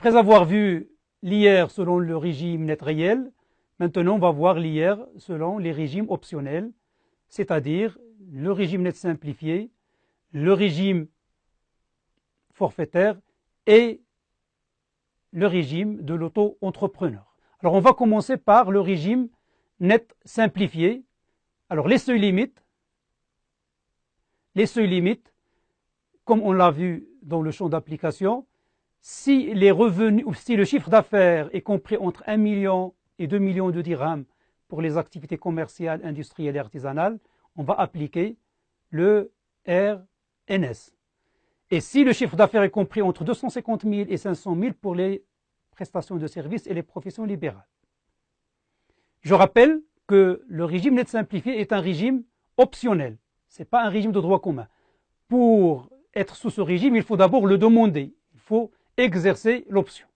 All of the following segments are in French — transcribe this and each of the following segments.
Après avoir vu l'IR selon le régime net réel, maintenant on va voir l'IR selon les régimes optionnels, c'est-à-dire le régime net simplifié, le régime forfaitaire et le régime de l'auto-entrepreneur. Alors on va commencer par le régime net simplifié. Alors les seuils limites, comme on l'a vu dans le champ d'application, si les revenus ou si le chiffre d'affaires est compris entre 1 million et 2 millions de dirhams pour les activités commerciales, industrielles et artisanales, on va appliquer le RNS. Et si le chiffre d'affaires est compris entre 250 000 et 500 000 pour les prestations de services et les professions libérales. Je rappelle que le régime net simplifié est un régime optionnel. Ce n'est pas un régime de droit commun. Pour être sous ce régime, il faut d'abord le demander. Il faut exercer l'option.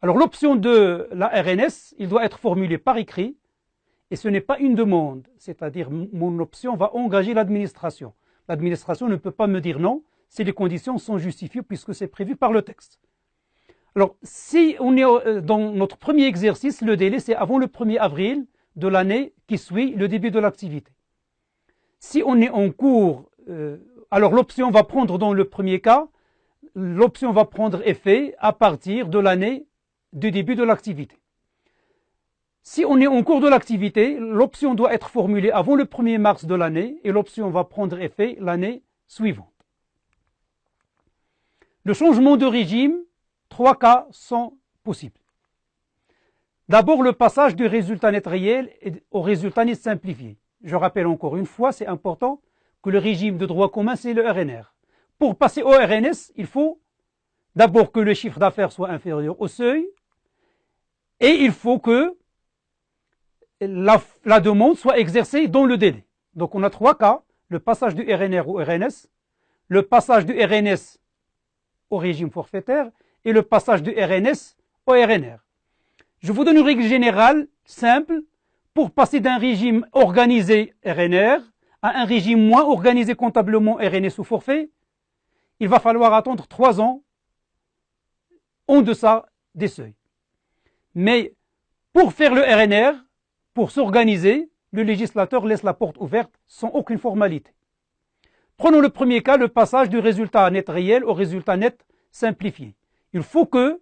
Alors l'option de la RNS, il doit être formulé par écrit, et ce n'est pas une demande, c'est-à-dire mon option va engager l'administration. L'administration ne peut pas me dire non si les conditions sont justifiées puisque c'est prévu par le texte. Alors si on est dans notre premier exercice, le délai c'est avant le 1er avril de l'année qui suit le début de l'activité. Si on est en cours, alors l'option va prendre dans le premier cas, l'option va prendre effet à partir de l'année du début de l'activité. Si on est en cours de l'activité, l'option doit être formulée avant le 1er mars de l'année et l'option va prendre effet l'année suivante. Le changement de régime, 3 cas sont possibles. D'abord, le passage du résultat net réel au résultat net simplifié. Je rappelle encore une fois, c'est important, que le régime de droit commun, c'est le RNR. Pour passer au RNS, il faut d'abord que le chiffre d'affaires soit inférieur au seuil et il faut que la demande soit exercée dans le délai. Donc on a 3 cas, le passage du RNR au RNS, le passage du RNS au régime forfaitaire et le passage du RNS au RNR. Je vous donne une règle générale simple pour passer d'un régime organisé RNR à un régime moins organisé comptablement RNS ou forfait. Il va falloir attendre 3 ans en deçà des seuils. Mais pour faire le RNR, pour s'organiser, le législateur laisse la porte ouverte sans aucune formalité. Prenons le premier cas, le passage du résultat net réel au résultat net simplifié. Il faut que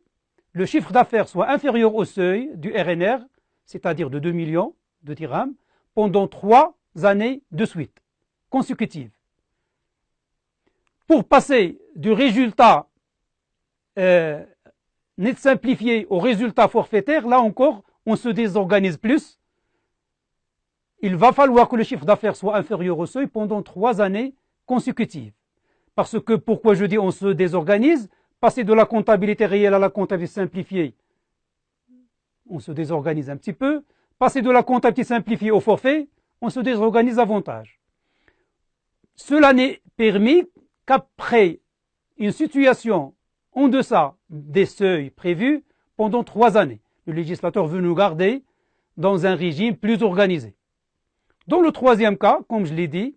le chiffre d'affaires soit inférieur au seuil du RNR, c'est-à-dire de 2 millions de dirhams, pendant 3 années de suite, consécutives. Pour passer du résultat net simplifié au résultat forfaitaire, là encore, on se désorganise plus. Il va falloir que le chiffre d'affaires soit inférieur au seuil pendant 3 années consécutives. Parce que, pourquoi je dis on se désorganise? Passer de la comptabilité réelle à la comptabilité simplifiée, on se désorganise un petit peu. Passer de la comptabilité simplifiée au forfait, on se désorganise davantage. Cela n'est permis qu'après une situation en deçà des seuils prévus pendant 3 années. Le législateur veut nous garder dans un régime plus organisé. Dans le troisième cas, comme je l'ai dit,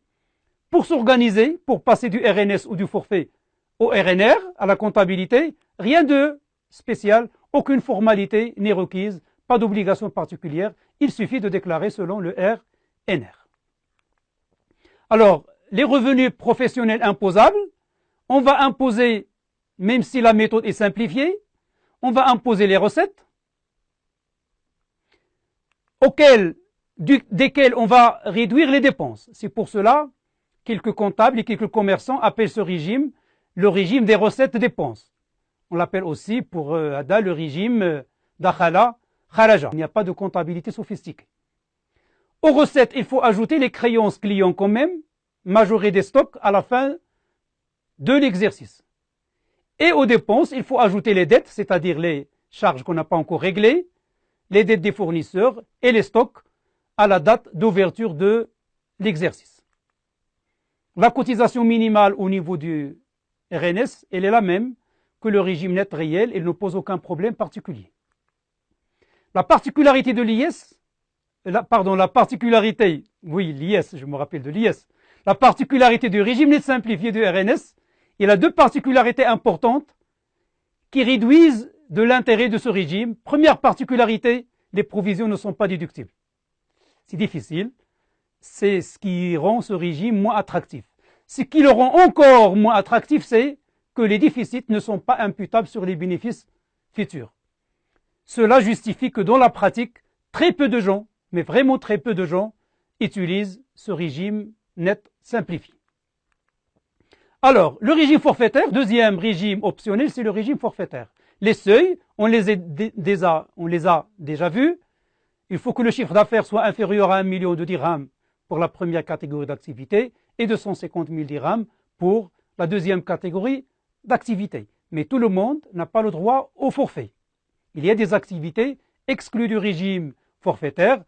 pour s'organiser, pour passer du RNS ou du forfait au RNR, à la comptabilité, rien de spécial, aucune formalité n'est requise, pas d'obligation particulière, il suffit de déclarer selon le RNR. Alors, les revenus professionnels imposables, on va imposer, même si la méthode est simplifiée, on va imposer les recettes, desquelles on va réduire les dépenses. C'est pour cela quelques comptables et quelques commerçants appellent ce régime le régime des recettes-dépenses. On l'appelle aussi pour Ada le régime d'Akhala Kharaja. Il n'y a pas de comptabilité sophistiquée. Aux recettes, il faut ajouter les créances clients quand même, majorer des stocks à la fin de l'exercice. Et aux dépenses, il faut ajouter les dettes, c'est-à-dire les charges qu'on n'a pas encore réglées, les dettes des fournisseurs et les stocks à la date d'ouverture de l'exercice. La cotisation minimale au niveau du RNS, elle est la même que le régime net réel, elle ne pose aucun problème particulier. La particularité de l'IS, la particularité du régime net simplifié du RNS, il a 2 particularités importantes qui réduisent de l'intérêt de ce régime. Première particularité, les provisions ne sont pas déductibles. C'est difficile. C'est ce qui rend ce régime moins attractif. Ce qui le rend encore moins attractif, c'est que les déficits ne sont pas imputables sur les bénéfices futurs. Cela justifie que dans la pratique, très peu de gens, mais vraiment très peu de gens, utilisent ce régime net simplifié. Alors, le régime forfaitaire, deuxième régime optionnel, c'est le régime forfaitaire. Les seuils, on les a déjà vus. Il faut que le chiffre d'affaires soit inférieur à 1 million de dirhams pour la première catégorie d'activité et 250 000 dirhams pour la deuxième catégorie d'activité. Mais tout le monde n'a pas le droit au forfait. Il y a des activités exclues du régime forfaitaire.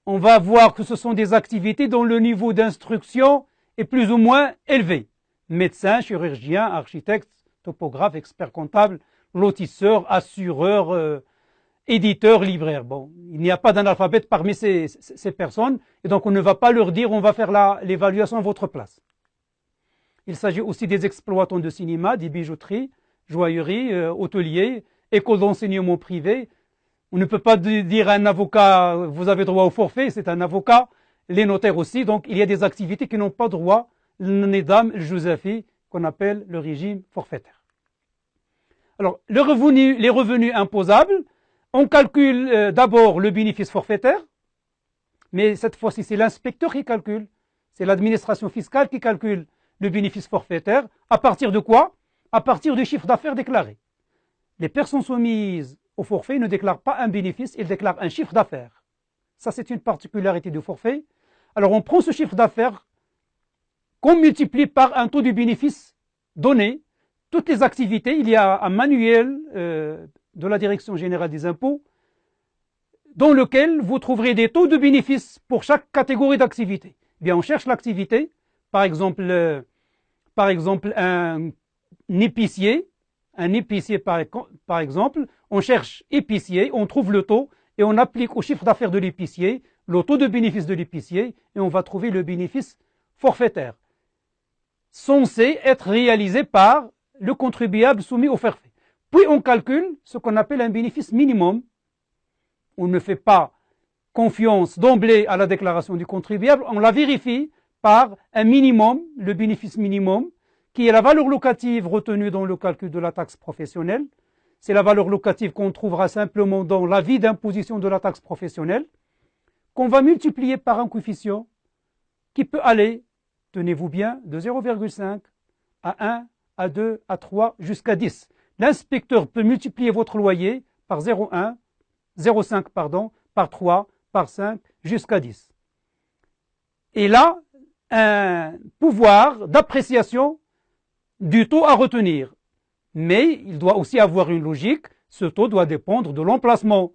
On va voir que ce sont des activités dont le niveau d'instruction est plus ou moins élevé. Médecin, chirurgien, architecte, topographe, expert comptable, lotisseur, assureur, éditeur, libraire. Bon, il n'y a pas d'analphabète parmi ces personnes, et donc on ne va pas leur dire on va faire l'évaluation à votre place. Il s'agit aussi des exploitants de cinéma, des bijouteries, joailleries, hôteliers, écoles d'enseignement privé. On ne peut pas dire à un avocat vous avez droit au forfait, c'est un avocat, les notaires aussi, donc il y a des activités qui n'ont pas droit, le Nidam el-Jouzafi, qu'on appelle le régime forfaitaire. Alors, les revenus imposables, on calcule d'abord le bénéfice forfaitaire, mais cette fois-ci c'est l'inspecteur qui calcule, c'est l'administration fiscale qui calcule le bénéfice forfaitaire. À partir de quoi? À partir du chiffre d'affaires déclaré. Les personnes soumises au forfait ne déclarent pas un bénéfice, ils déclarent un chiffre d'affaires. Ça, c'est une particularité du forfait. Alors, on prend ce chiffre d'affaires qu'on multiplie par un taux de bénéfice donné. Toutes les activités, il y a un manuel de la Direction générale des impôts dans lequel vous trouverez des taux de bénéfice pour chaque catégorie d'activité. Eh bien, on cherche l'activité, par exemple un épicier par exemple, on cherche épicier, on trouve le taux et on applique au chiffre d'affaires de l'épicier le taux de bénéfice de l'épicier et on va trouver le bénéfice forfaitaire, censé être réalisé par le contribuable soumis au forfait. Puis on calcule ce qu'on appelle un bénéfice minimum. On ne fait pas confiance d'emblée à la déclaration du contribuable, on la vérifie par un minimum, le bénéfice minimum, qui est la valeur locative retenue dans le calcul de la taxe professionnelle. C'est la valeur locative qu'on trouvera simplement dans l'avis d'imposition de la taxe professionnelle, qu'on va multiplier par un coefficient qui peut aller, tenez-vous bien, de 0,5 à 1, à 2, à 3, jusqu'à 10. L'inspecteur peut multiplier votre loyer par 0,5 par 3, par 5, jusqu'à 10. Et là, un pouvoir d'appréciation du taux à retenir. Mais il doit aussi avoir une logique. Ce taux doit dépendre de l'emplacement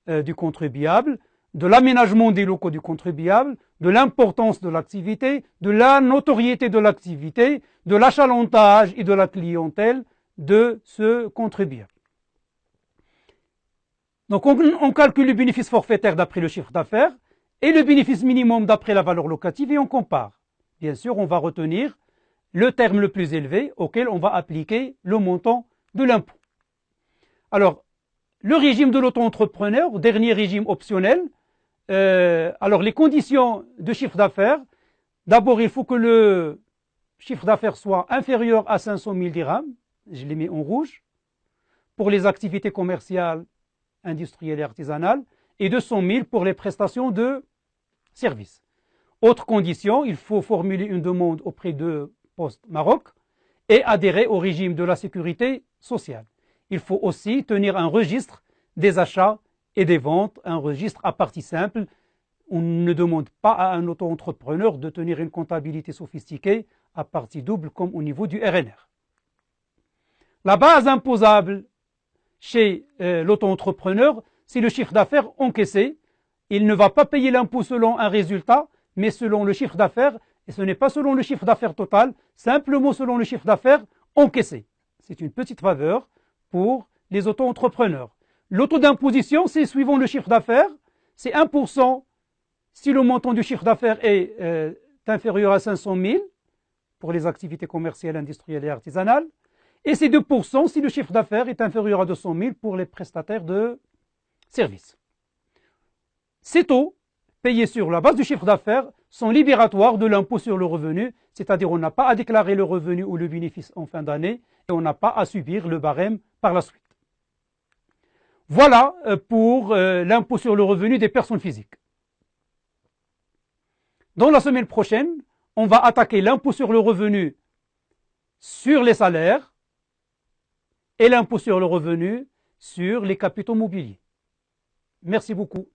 du contribuable, de l'aménagement des locaux du contribuable, de l'importance de l'activité, de la notoriété de l'activité, de l'achalantage et de la clientèle de ce contribuable. Donc on calcule le bénéfice forfaitaire d'après le chiffre d'affaires et le bénéfice minimum d'après la valeur locative et on compare. Bien sûr, on va retenir le terme le plus élevé auquel on va appliquer le montant de l'impôt. Alors, le régime de l'auto-entrepreneur, dernier régime optionnel. Alors, les conditions de chiffre d'affaires. D'abord, il faut que le chiffre d'affaires soit inférieur à 500 000 dirhams. Je l'ai mis en rouge. Pour les activités commerciales, industrielles et artisanales. Et 200 000 pour les prestations de services. Autre condition, il faut formuler une demande auprès de Poste Maroc et adhérer au régime de la sécurité sociale. Il faut aussi tenir un registre des achats et des ventes, un registre à partie simple. On ne demande pas à un auto-entrepreneur de tenir une comptabilité sophistiquée à partie double comme au niveau du RNR. La base imposable chez l'auto-entrepreneur, c'est le chiffre d'affaires encaissé. Il ne va pas payer l'impôt selon un résultat, mais selon le chiffre d'affaires. Et ce n'est pas selon le chiffre d'affaires total, simplement selon le chiffre d'affaires encaissé. C'est une petite faveur pour les auto-entrepreneurs. Le taux d'imposition, c'est suivant le chiffre d'affaires, c'est 1% si le montant du chiffre d'affaires est inférieur à 500 000 pour les activités commerciales, industrielles et artisanales, Et c'est 2% si le chiffre d'affaires est inférieur à 200 000 pour les prestataires de services. Ces taux, payés sur la base du chiffre d'affaires, sont libératoires de l'impôt sur le revenu, c'est-à-dire on n'a pas à déclarer le revenu ou le bénéfice en fin d'année et on n'a pas à subir le barème par la suite. Voilà pour l'impôt sur le revenu des personnes physiques. Dans la semaine prochaine, on va attaquer l'impôt sur le revenu sur les salaires et l'impôt sur le revenu sur les capitaux mobiliers. Merci beaucoup.